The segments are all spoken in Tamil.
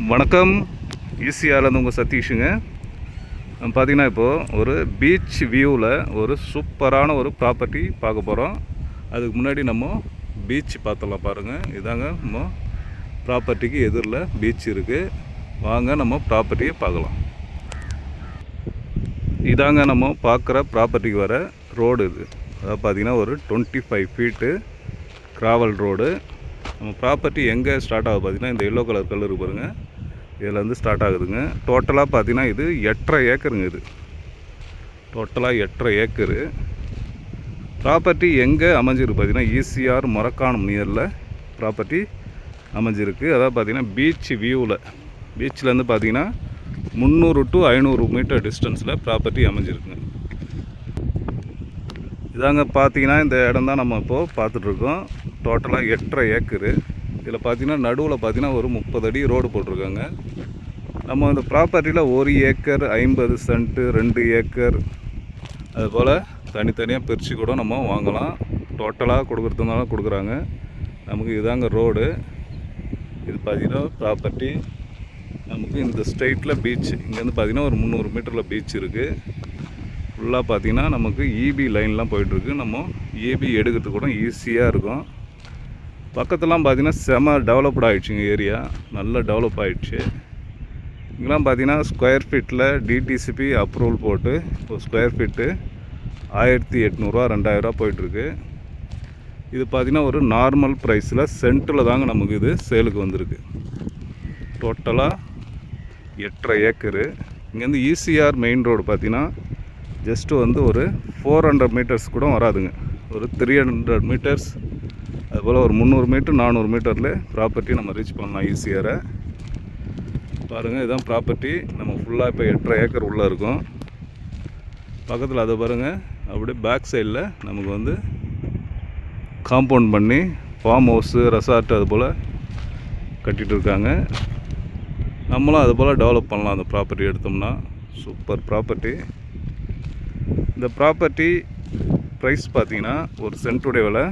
வணக்கம். ஈசிஆர்லேருந்து உங்கள் சதீஷுங்க. பார்த்தீங்கன்னா இப்போது ஒரு பீச் வியூவில் ஒரு சூப்பரான ஒரு ப்ராப்பர்ட்டி பார்க்க போகிறோம். அதுக்கு முன்னாடி நம்ம பீச் பார்த்துடலாம். பாருங்கள், இதாங்க நம்ம ப்ராப்பர்ட்டிக்கு எதிரில் பீச் இருக்குது. வாங்க நம்ம ப்ராப்பர்ட்டியை பார்க்கலாம். இதாங்க நம்ம பார்க்குற ப்ராப்பர்ட்டிக்கு வர ரோடு. இது அதாவது பார்த்திங்கன்னா ஒரு 25 ஃபீட்டு ட்ராவல் ரோடு. நம்ம ப்ராப்பர்ட்டி எங்கே ஸ்டார்ட் ஆகுது பார்த்திங்கன்னா இந்த எல்லோ கலர் கல் இருக்கு பாருங்கள், இதிலேருந்து ஸ்டார்ட் ஆகுதுங்க. டோட்டலாக பார்த்திங்கன்னா இது 8.5 ஏக்கருங்க. இது டோட்டலாக 8.5 ஏக்கரு ப்ராப்பர்ட்டி எங்கே அமைஞ்சிருக்கு பார்த்திங்கன்னா ஈசிஆர் மரக்காணம் நியரில் ப்ராப்பர்ட்டி அமைஞ்சிருக்கு. அதாவது பார்த்திங்கன்னா பீச் வியூவில், பீச்சிலேருந்து பார்த்திங்கன்னா 300 to 500 மீட்டர் டிஸ்டன்ஸில் ப்ராப்பர்ட்டி அமைஞ்சிருக்குங்க. இதாங்க பார்த்தீங்கன்னா இந்த இடம் தான் நம்ம இப்போது பார்த்துட்ருக்கோம். டோட்டலாக 8.5 ஏக்கரு. இதில் பார்த்திங்கன்னா நடுவில் பார்த்திங்கன்னா ஒரு 30 அடி ரோடு போட்டிருக்காங்க. நம்ம இந்த ப்ராப்பர்ட்டியில் 1 ஏக்கர் 50 சென்ட்டு 2 ஏக்கர் அதுபோல் தனித்தனியாக பிரித்து கூட நம்ம வாங்கலாம். டோட்டலாக கொடுக்குறதுனால கொடுக்குறாங்க. நமக்கு இதாங்க ரோடு. இது பார்த்திங்கன்னா ப்ராப்பர்ட்டி நமக்கு இந்த ஸ்ட்ரெயிட்டில் பீச். இங்கேருந்து பார்த்திங்கன்னா ஒரு 300 மீட்டரில் பீச் இருக்குது. ஃபுல்லாக பார்த்திங்கன்னா நமக்கு இபி லைன்லாம் போயிட்டுருக்கு. நம்ம இபி எடுக்கிறதுக்கு கூட ஈஸியாக இருக்கும். பக்கத்துலாம் பார்த்திங்கன்னா செம டெவலப்ட் ஆகிடுச்சுங்க. ஏரியா நல்லா டெவலப் ஆகிடுச்சு. இங்கெல்லாம் பார்த்திங்கன்னா ஸ்கொயர் ஃபீட்டில் டிடிசிபி அப்ரூவல் போட்டு ஒரு ஸ்கொயர் ஃபீட்டு 1800 2000 போயிட்டுருக்கு. இது பார்த்திங்கன்னா ஒரு நார்மல் ப்ரைஸில் சென்ட்டில் தாங்க நமக்கு இது சேலுக்கு வந்திருக்கு. டோட்டலாக 8.5 ஏக்கரு. இங்கேருந்து ஈசிஆர் மெயின் ரோடு பார்த்திங்கன்னா ஜஸ்ட்டு வந்து ஒரு 400 மீட்டர்ஸ் கூட வராதுங்க. ஒரு 300 மீட்டர்ஸ் அதுபோல் ஒரு 300 மீட்டர் 400 மீட்டரில் ப்ராப்பர்ட்டி நம்ம ரீச் பண்ணலாம் ஈஸியாரை. பாருங்கள், இதுதான் ப்ராப்பர்ட்டி. நம்ம ஃபுல்லாக இப்போ 8.5 ஏக்கர் உள்ளே இருக்கும். பக்கத்தில் அதை பாருங்கள், அப்படியே பேக் சைடில் நமக்கு வந்து காம்பவுண்ட் பண்ணி ஃபார்ம் ஹவுஸு ரெசார்ட் அதுபோல் கட்டிகிட்டு இருக்காங்க. நம்மளும் அதுபோல் டெவலப் பண்ணலாம். அந்த ப்ராப்பர்ட்டி எடுத்தோம்னா சூப்பர் ப்ராப்பர்ட்டி. இந்த ப்ராப்பர்ட்டி ப்ரைஸ் பார்த்திங்கன்னா ஒரு சென்ட்டுடைய விலை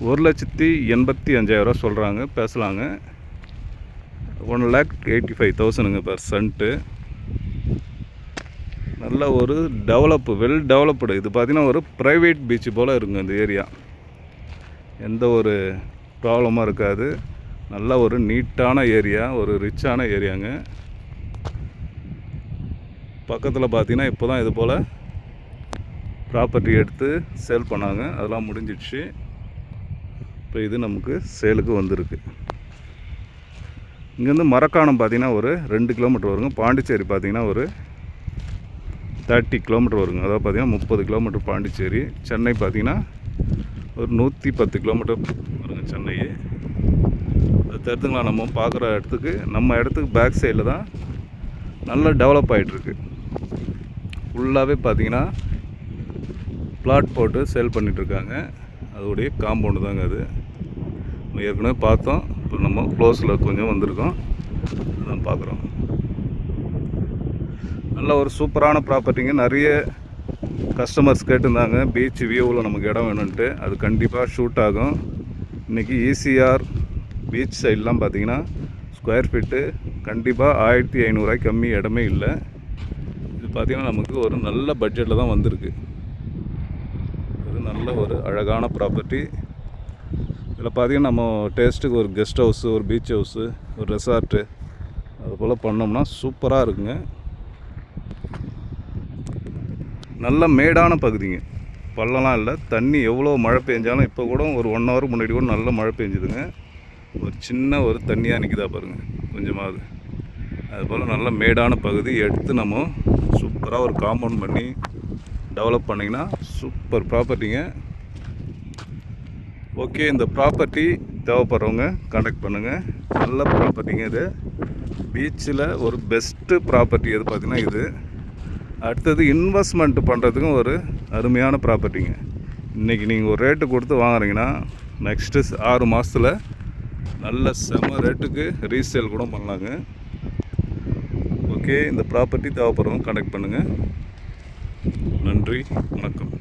1,85,000 சொல்கிறாங்க. பேசலாங்க. 1,85,000 பெர் சென்ட்டு. நல்ல ஒரு வெல் டெவலப்டு. இது பார்த்திங்கன்னா ஒரு ப்ரைவேட் பீச் போல் இருக்குங்க. இந்த ஏரியா எந்த ஒரு ப்ராப்ளமாக இருக்காது. நல்ல ஒரு நீட்டான ஏரியா, ஒரு ரிச்சான ஏரியாங்க. பக்கத்தில் பார்த்திங்கன்னா இப்போ தான் இது போல் ப்ராப்பர்ட்டி எடுத்து சேல் பண்ணாங்க. அதெல்லாம் முடிஞ்சிடுச்சு. இப்போ இது நமக்கு சேலுக்கு வந்திருக்கு. இங்கேருந்து மரக்காணம் பார்த்திங்கன்னா ஒரு 2 கிலோமீட்டர் வருங்க. பாண்டிச்சேரி பார்த்திங்கன்னா ஒரு 30 கிலோமீட்டர் வருங்க. அதாவது பார்த்திங்கன்னா 30 கிலோமீட்டர் பாண்டிச்சேரி. சென்னை பார்த்திங்கன்னா ஒரு 110 கிலோமீட்டர் வருங்க சென்னை. அது தடுத்துங்களா நம்ம பார்க்குற இடத்துக்கு பேக் சைடில் தான் நல்லா டெவலப் ஆகிட்டுருக்கு. ஃபுல்லாகவே பார்த்திங்கன்னா பிளாட் போட்டு சேல் பண்ணிகிட்ருக்காங்க. அதோடைய காம்பவுண்டு தாங்க அது. நம்ம ஏற்கனவே பார்த்தோம். இப்போ நம்ம க்ளோஸில் கொஞ்சம் வந்திருக்கோம், அதான் பார்க்குறோம். நல்ல ஒரு சூப்பரான ப்ராப்பர்ட்டிங்க. நிறைய கஸ்டமர்ஸ் கேட்டிருந்தாங்க பீச் வியூவில் நமக்கு இடம் வேணும்ன்ட்டு. அது கண்டிப்பாக ஷூட் ஆகும். இன்றைக்கி ஈசிஆர் பீச் சைட்லாம் பார்த்திங்கன்னா ஸ்கொயர் ஃபீட்டு கண்டிப்பாக 1500 கம்மி இடமே இல்லை. இது பார்த்திங்கன்னா நமக்கு ஒரு நல்ல பட்ஜெட்டில் தான் வந்திருக்கு. ஒரு நல்ல ஒரு அழகான ப்ராப்பர்ட்டி. இதில் பார்த்திங்கன்னா நம்ம டேஸ்ட்டுக்கு ஒரு கெஸ்ட் ஹவுஸு, ஒரு பீச் ஹவுஸு, ஒரு ரெசார்ட்டு அதுபோல் பண்ணோம்னா சூப்பராக இருக்குங்க. நல்ல மேடான பகுதிங்க, பள்ளம்லாம் இல்லை. தண்ணி எவ்வளோ மழை பெஞ்சாலும் இப்போ கூட ஒரு 1 hour முன்னாடி கூட நல்ல மழை பெஞ்சுதுங்க. ஒரு சின்ன ஒரு தண்ணியாக நிற்குதா பாருங்கள் கொஞ்சமாவது. அதுபோல் நல்ல மேடான பகுதி எடுத்து நம்ம சூப்பராக ஒரு காம்பவுண்ட் பண்ணி டெவலப் பண்ணிங்கன்னா சூப்பர் ப்ராப்பர்ட்டிங்க. ஓகே, இந்த ப்ராப்பர்ட்டி தேவைப்படுறவங்க கான்டாக்ட் பண்ணுங்கள். நல்ல ப்ராப்பர்ட்டிங்க. இது பீச்சில் ஒரு பெஸ்ட்டு ப்ராப்பர்ட்டி எது பார்த்திங்கன்னா இது. அடுத்தது இன்வெஸ்ட்மெண்ட் பண்ணுறதுக்கும் ஒரு அருமையான ப்ராப்பர்ட்டிங்க. இன்றைக்கி நீங்கள் ஒரு ரேட்டு கொடுத்து வாங்குறீங்கன்னா நெக்ஸ்ட்டு 6 மாதத்தில் நல்ல செம ரேட்டுக்கு ரீசேல் கூட பண்ணலாங்க. ஓகே, இந்த ப்ராப்பர்ட்டி தேவைப்படுறவங்க கான்டாக்ட் பண்ணுங்கள். நன்றி, வணக்கம்.